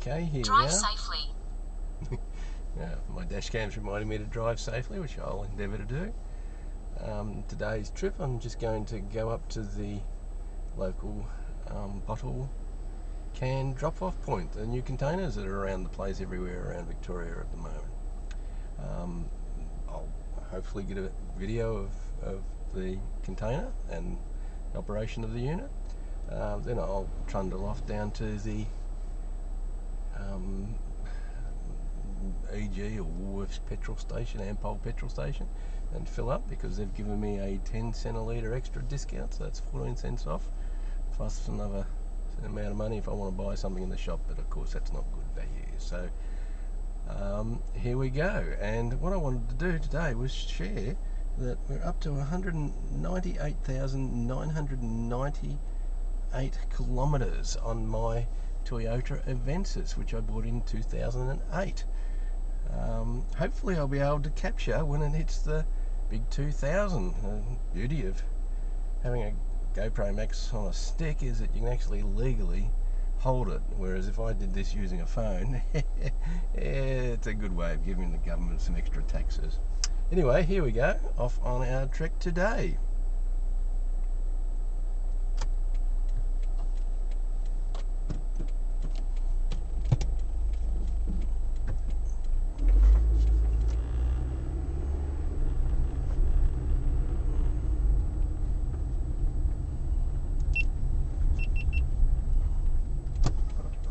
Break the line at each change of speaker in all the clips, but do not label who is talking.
Okay, here
Drive
we are.
safely.
My dash cam's reminding me to drive safely, which I'll endeavour to do. Today's trip, I'm just going to go up to the local bottle can drop-off point. The new containers that are around the place everywhere around Victoria at the moment. I'll hopefully get a video of the container and the operation of the unit. Then I'll trundle off down to the EG or Woolworths petrol station, Ampol Petrol station, and fill up because they've given me a 10 cent a litre extra discount, so that's 14 cents off, plus another amount of money if I want to buy something in the shop, but of course that's not good value. So here we go, and what I wanted to do today was share that we're up to 198,998 kilometres on my Toyota Avensis, which I bought in 2008. Hopefully I'll be able to capture when it hits the big 2000. The beauty of having a GoPro Max on a stick is that you can actually legally hold it, whereas if I did this using a phone, it's a good way of giving the government some extra taxes. Anyway, here we go, off on our trek today.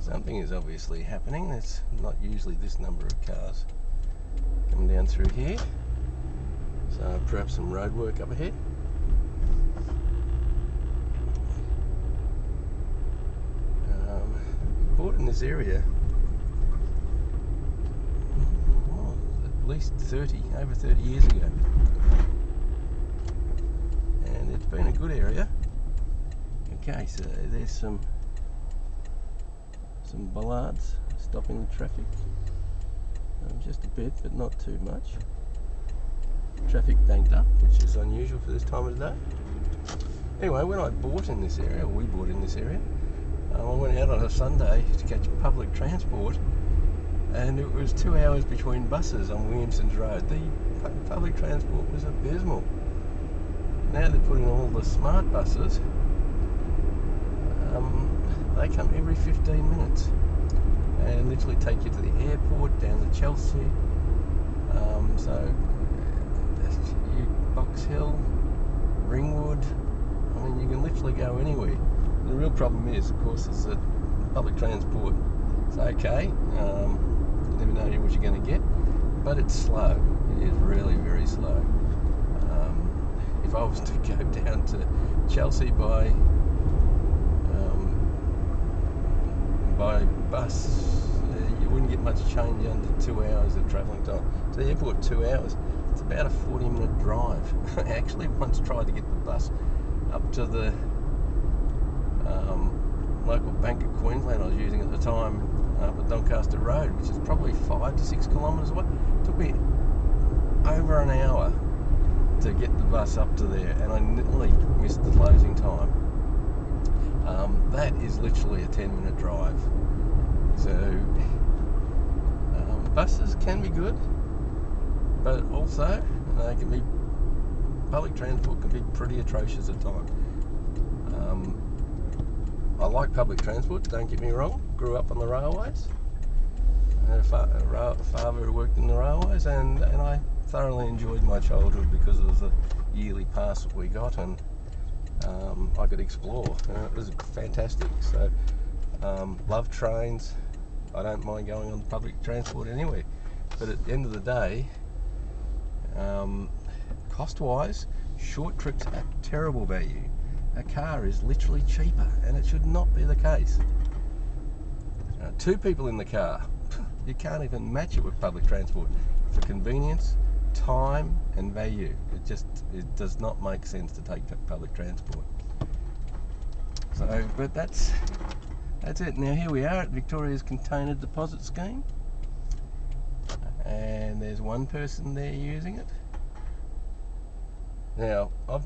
Something is obviously happening. There's not usually this number of cars coming down through here, so perhaps some road work up ahead. Bought in this area at least over 30 years ago, and it's been a good area. Okay, so there's some bollards stopping the traffic, just a bit but not too much. Traffic banked up, which is unusual for this time of the day. Anyway, when I bought in this area, or we bought in this area, I went out on a Sunday to catch public transport, and it was 2 hours between buses on Williamson's Road. The public transport was abysmal. Now they're putting all the smart buses. They come every 15 minutes and literally take you to the airport, down to Chelsea, so Box Hill, Ringwood. I mean, you can literally go anywhere. The real problem is, of course, is that public transport is okay. You never know what you're going to get, but it's slow. It is really very slow. If I was to go down to Chelsea by bus, you wouldn't get much change under 2 hours of travelling time. To the airport, 2 hours. It's about a 40-minute drive. I actually once tried to get the bus up to the local Bank of Queensland I was using at the time, up at Doncaster Road, which is probably 5 to 6 kilometres away. It took me over an hour to get the bus up to there, and I nearly missed the closing time. That is literally a 10-minute drive. So buses can be good, but also public transport can be pretty atrocious at times. I like public transport, don't get me wrong. Grew up on the railways. I had a father who worked in the railways, and I thoroughly enjoyed my childhood because of the yearly pass that we got, and I could explore. It was fantastic. So love trains. I don't mind going on public transport anywhere, but at the end of the day, cost-wise, short trips are terrible value. A car is literally cheaper, and it should not be the case. 2 people in the car, you can't even match it with public transport for convenience, time and value. It does not make sense to take public transport. So, but that's it. Now here we are at Victoria's Container Deposit Scheme, and there's one person there using it. Now I've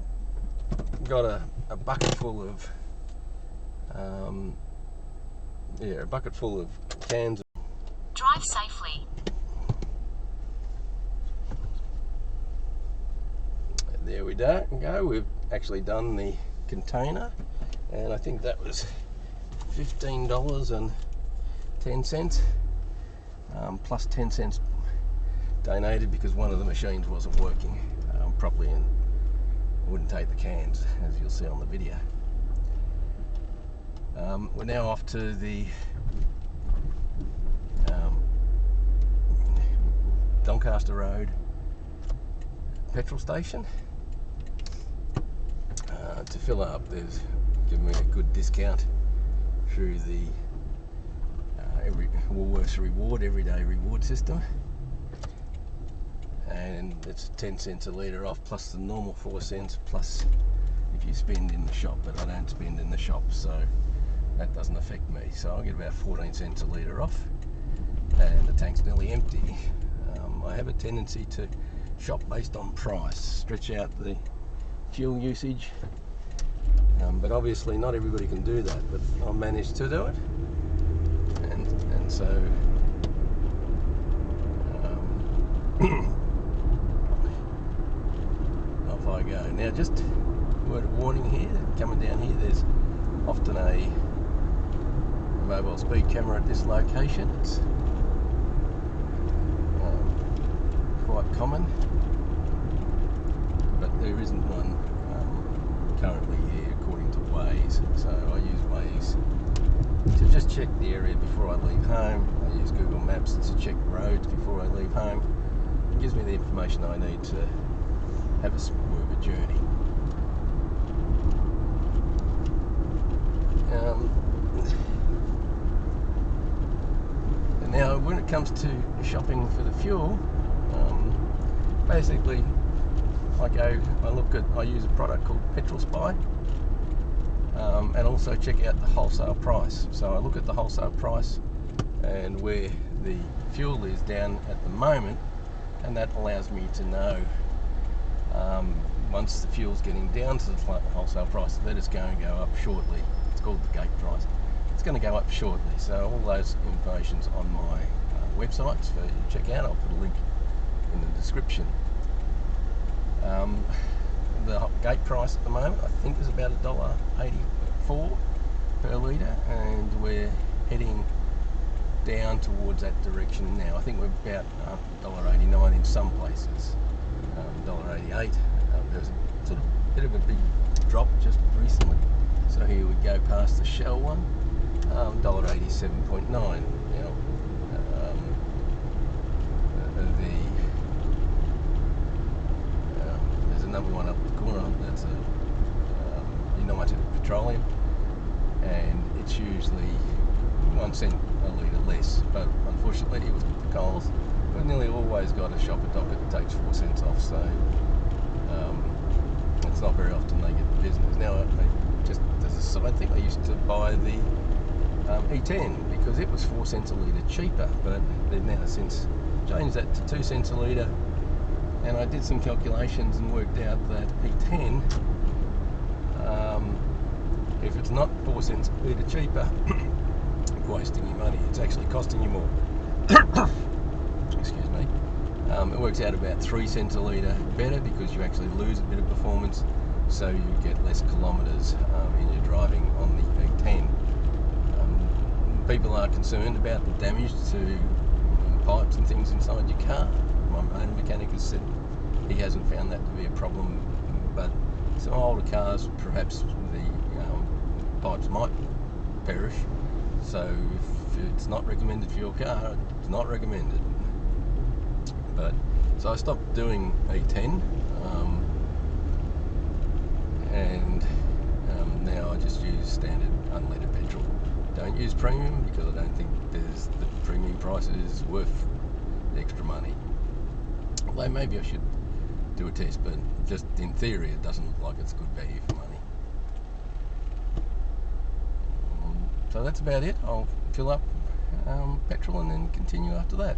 got a bucket full of cans.
Drive safely.
There we go. We've actually done the container, and I think that was $15.10, plus 10 cents donated because one of the machines wasn't working properly and wouldn't take the cans, as you'll see on the video. We're now off to the Doncaster Road petrol station to fill up. They've given me a good discount through the Woolworths reward, everyday reward system, and it's 10 cents a litre off, plus the normal 4 cents, plus if you spend in the shop, but I don't spend in the shop, so that doesn't affect me. So I'll get about 14 cents a litre off, and the tank's nearly empty. I have a tendency to shop based on price, stretch out the fuel usage, but obviously not everybody can do that, but I managed to do it, and so off I go. Now, just a word of warning here, coming down here, there's often a mobile speed camera at this location. It's quite common, but there isn't one currently here according to Waze, so I use Waze to just check the area before I leave home. I use Google Maps to check roads before I leave home. It gives me the information I need to have a smoother journey. And now when it comes to shopping for the fuel, basically I use a product called Petrol Spy, and also check out the wholesale price. So I look at the wholesale price and where the fuel is down at the moment, and that allows me to know once the fuel's getting down to the wholesale price that it's going to go up shortly. It's called the gate price. It's going to go up shortly. So all those information's on my websites for you to check out. I'll put a link in the description. The gate price at the moment I think is about $1.84 per litre, and we're heading down towards that direction now. I think we're about $1.89 in some places, $1.88. There's a sort of bit of a big drop just recently, so here we go past the Shell one, $1.87.9. Now there's another one up the corner, that's a United Petroleum, and it's usually 1 cent a litre less, but unfortunately with the Coles we've nearly always got a shopper docket that takes 4 cents off, so it's not very often they get the business. Now, just as a side thing, I used to buy the E10 because it was 4 cents a litre cheaper, but they've now since changed that to 2 cents a litre, and I did some calculations and worked out that E10, if it's not 4 cents a litre cheaper, wasting your money, it's actually costing you more. Excuse me. It works out about 3 cents a litre better because you actually lose a bit of performance, so you get less kilometres in your driving on the E10. People are concerned about the damage to pipes and things inside your car. My own mechanic has said he hasn't found that to be a problem, but some older cars, perhaps the pipes might perish. So if it's not recommended for your car, it's not recommended. But so I stopped doing E10, and now I just use standard unleaded petrol. Don't use premium because I don't think the premium price is worth the extra money. Although maybe I should do a test, but just in theory it doesn't look like it's good value for money. So that's about it. I'll fill up petrol and then continue after that.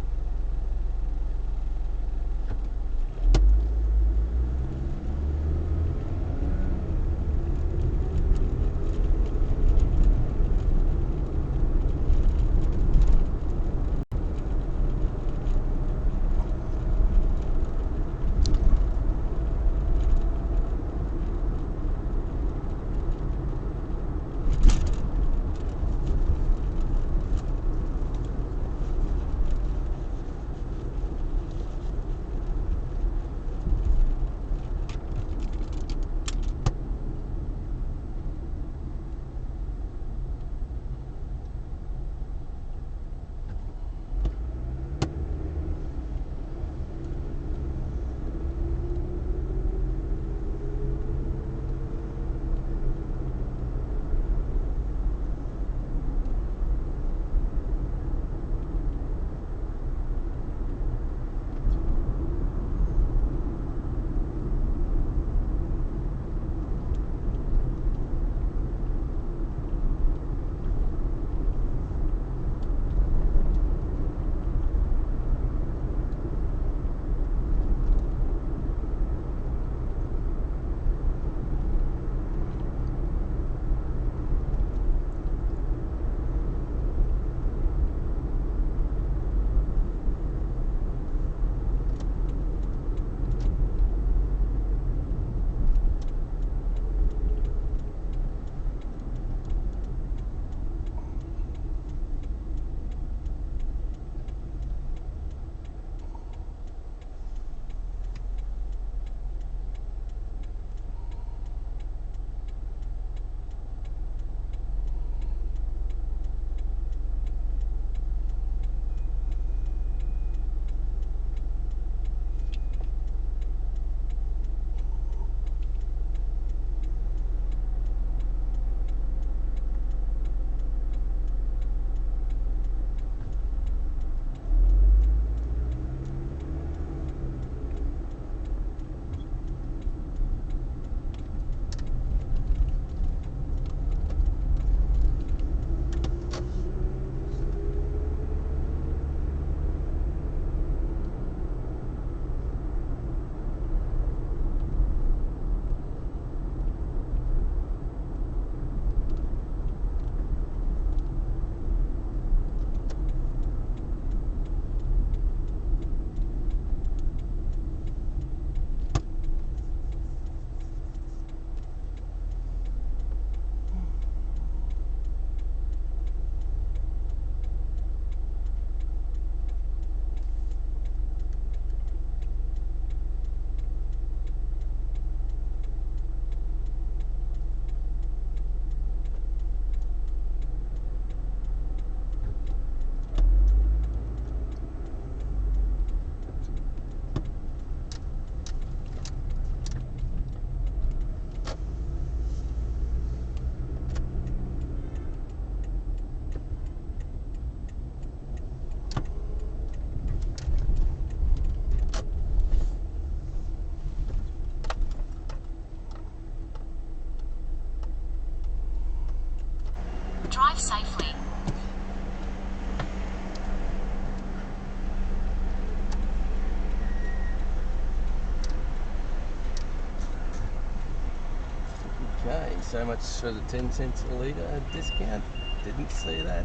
so much for the 10 cents a litre discount. Didn't see that.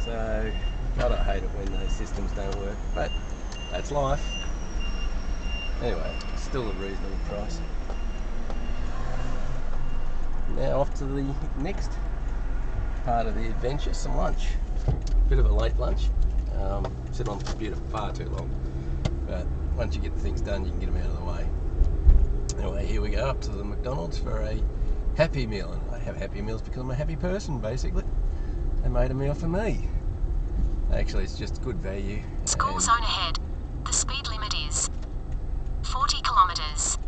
So, God, I hate it when those systems don't work, but that's life. Anyway, still a reasonable price. Now off to the next part of the adventure, some lunch. Bit of a late lunch. Sit on the computer far too long, but once you get things done, you can get them out of the way. Anyway, here we go, up to the McDonald's for a Happy Meal, and I have Happy Meals because I'm a happy person, basically. They made a meal for me. Actually, it's just good value.
School zone ahead. The speed limit is 40 kilometres.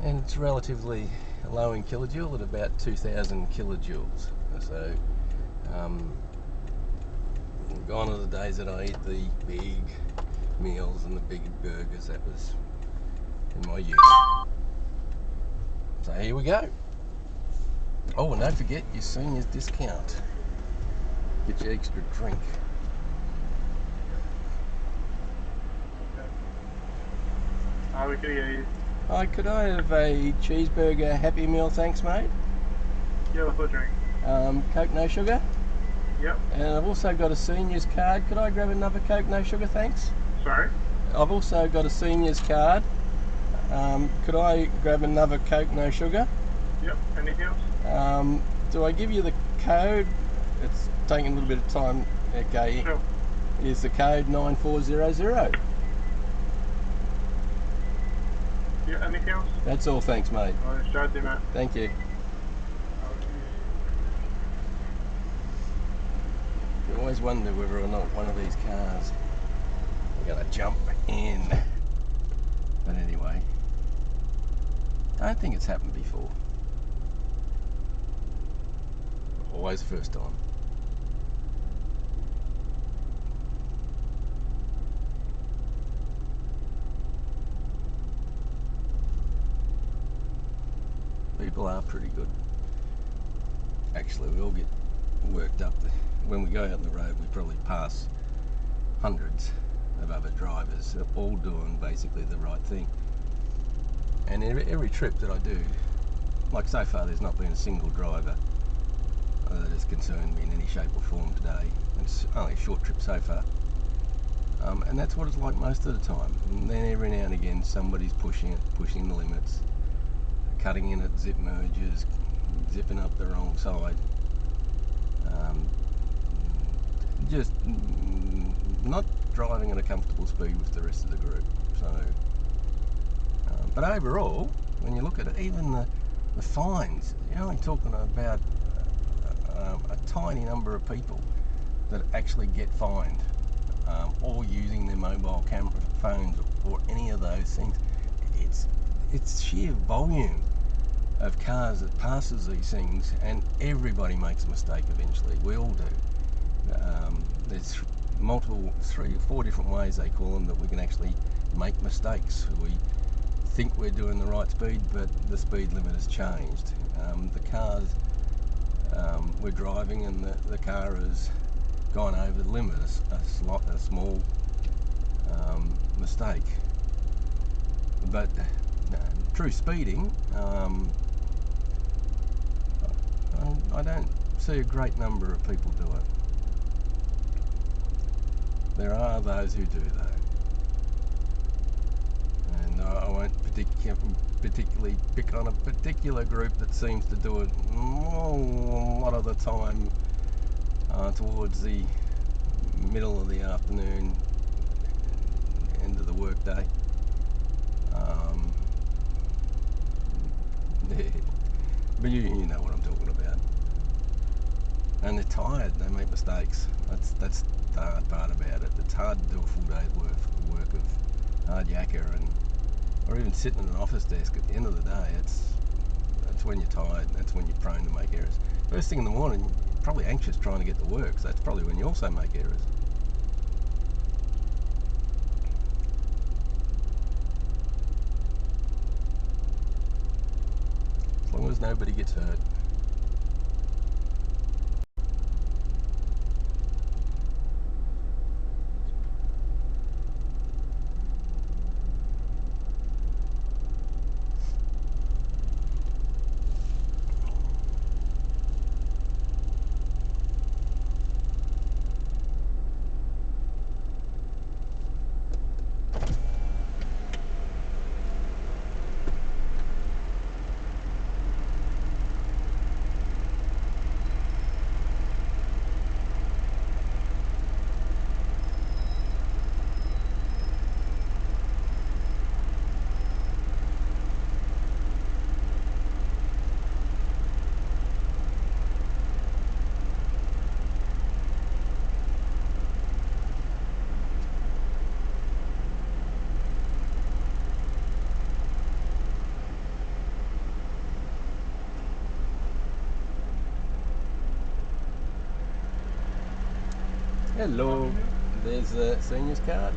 And it's relatively low in kilojoule at about 2,000 kilojoules. So, gone are the days that I eat the big meals and the big burgers. That was in my youth. So here we go. Oh, and don't forget your seniors discount. Get your extra drink.
We could hear you.
Hi, could I have a cheeseburger Happy Meal, thanks, mate?
Yeah, what's the drink?
Coke, no sugar.
Yep.
And I've also got a seniors card. Could I grab another Coke, no sugar, thanks?
Sorry?
I've also got a seniors card. Could I grab another Coke, no sugar?
Yep. Anything else?
Do I give you the code? It's taking a little bit of time. Okay.
Sure.
Is the code 9400?
Yeah, anything else?
That's all, thanks, mate.
Alright, straight there, mate.
Thank you. You always wonder whether or not one of these cars are going to jump in. But anyway, I don't think it's happened before. Always first time. People are pretty good. Actually, we all get worked up. When we go out on the road, we probably pass hundreds of other drivers, all doing basically the right thing. And every trip that I do, like so far, there's not been a single driver that has concerned me in any shape or form today. It's only a short trip so far. And that's what it's like most of the time. And then every now and again, somebody's pushing the limits, cutting in at zip merges, zipping up the wrong side, just not driving at a comfortable speed with the rest of the group. So, but overall, when you look at it, even the fines, you're only talking about a tiny number of people that actually get fined, or using their mobile camera phones or any of those things. It's sheer volume of cars that passes these things, and everybody makes a mistake eventually. We all do. There's multiple, 3 or 4 different ways they call them that we can actually make mistakes. We think we're doing the right speed, but the speed limit has changed. The cars we're driving, and the car has gone over the limit, a small mistake. But true speeding, I don't see a great number of people do it. There are those who do, though, and I won't particularly pick on a particular group that seems to do it a lot of the time towards the middle of the afternoon, end of the workday. But you know what I'm talking about. And they're tired, they make mistakes. That's the hard part about it. It's hard to do a full day's work of hard yakka, or even sitting at an office desk. At the end of the day, that's when you're tired, that's when you're prone to make errors. First thing in the morning, you're probably anxious trying to get to work, so that's probably when you also make errors. As long as nobody gets hurt. Hello. There's the senior's card.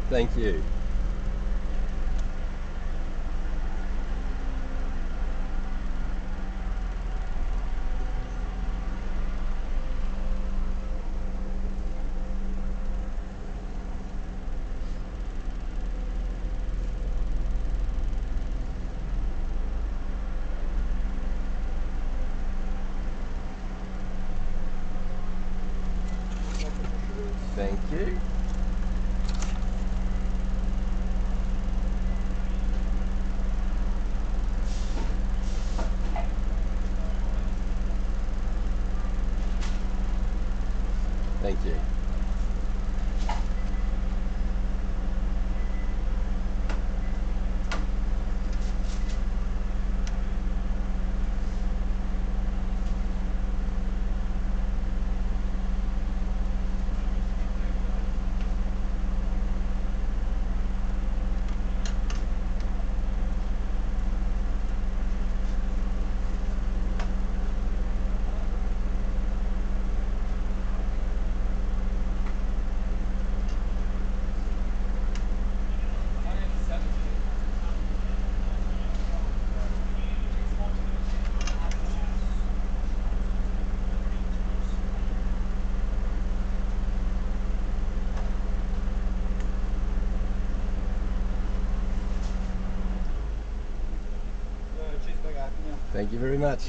Thank you. Thank you. Thank you. Thank you very much.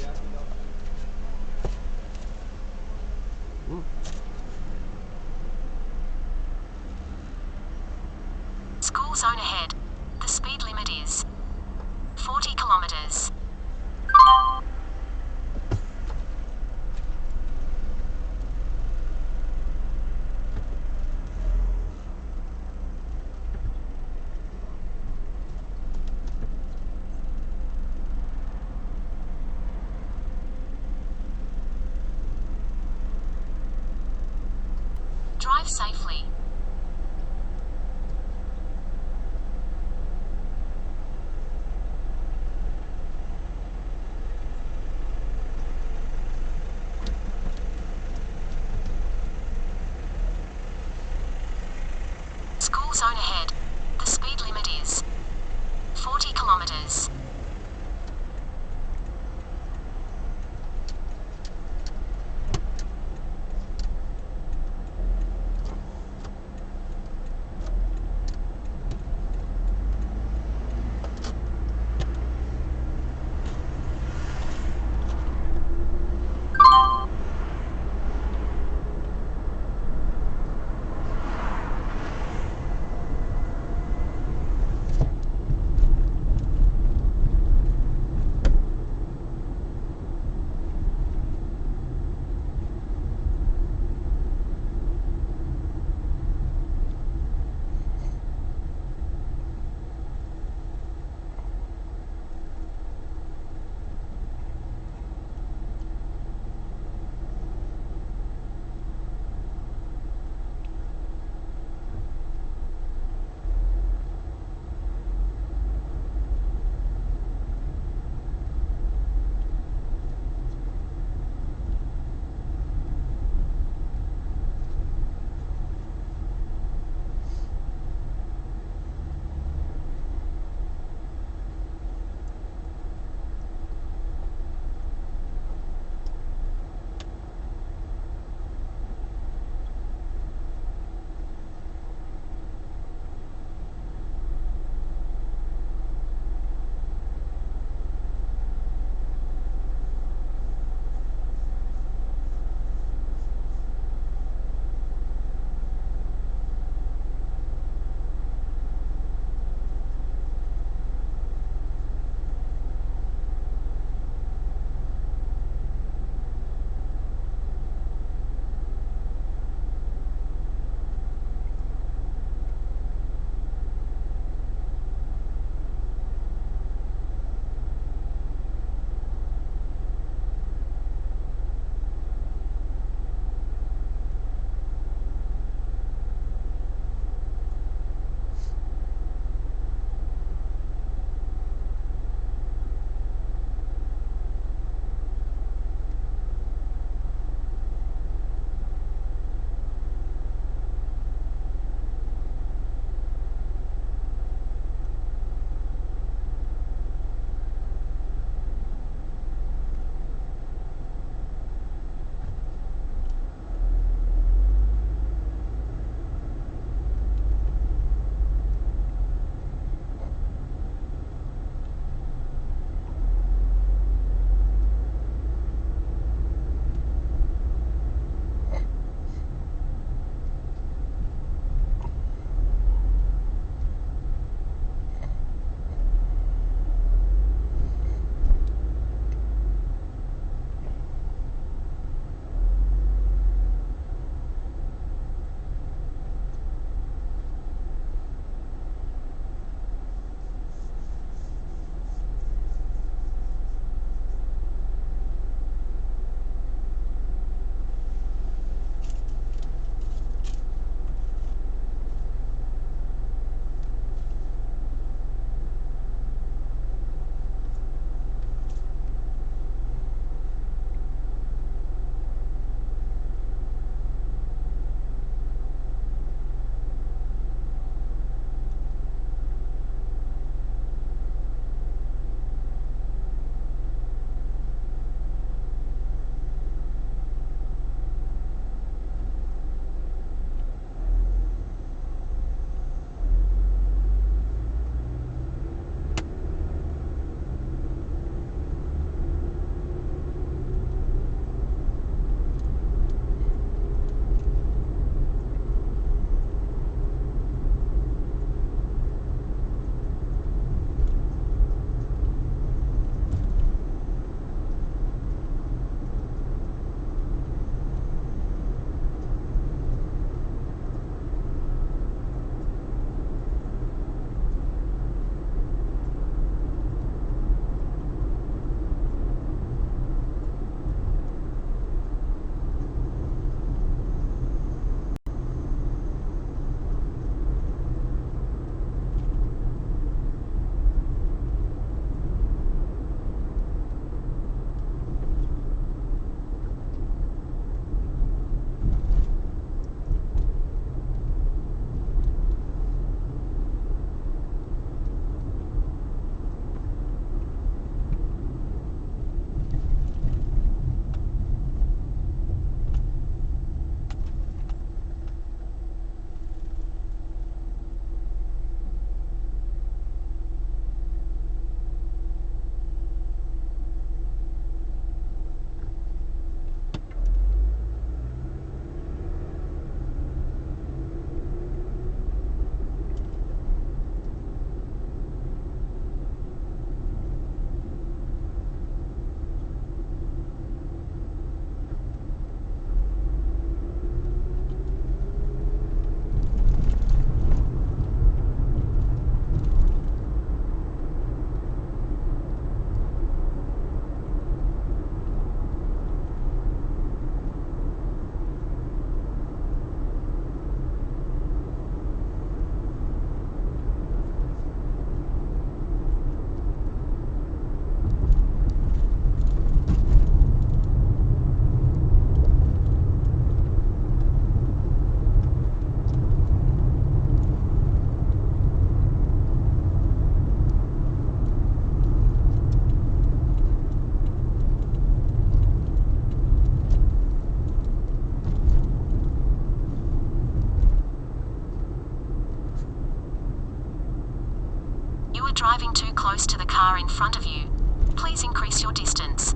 School zone ahead. The speed limit is 40 kilometers. Drive safely. School zone ahead. The speed limit is 40 kilometers. driving too close to the car in front of you, please increase your distance.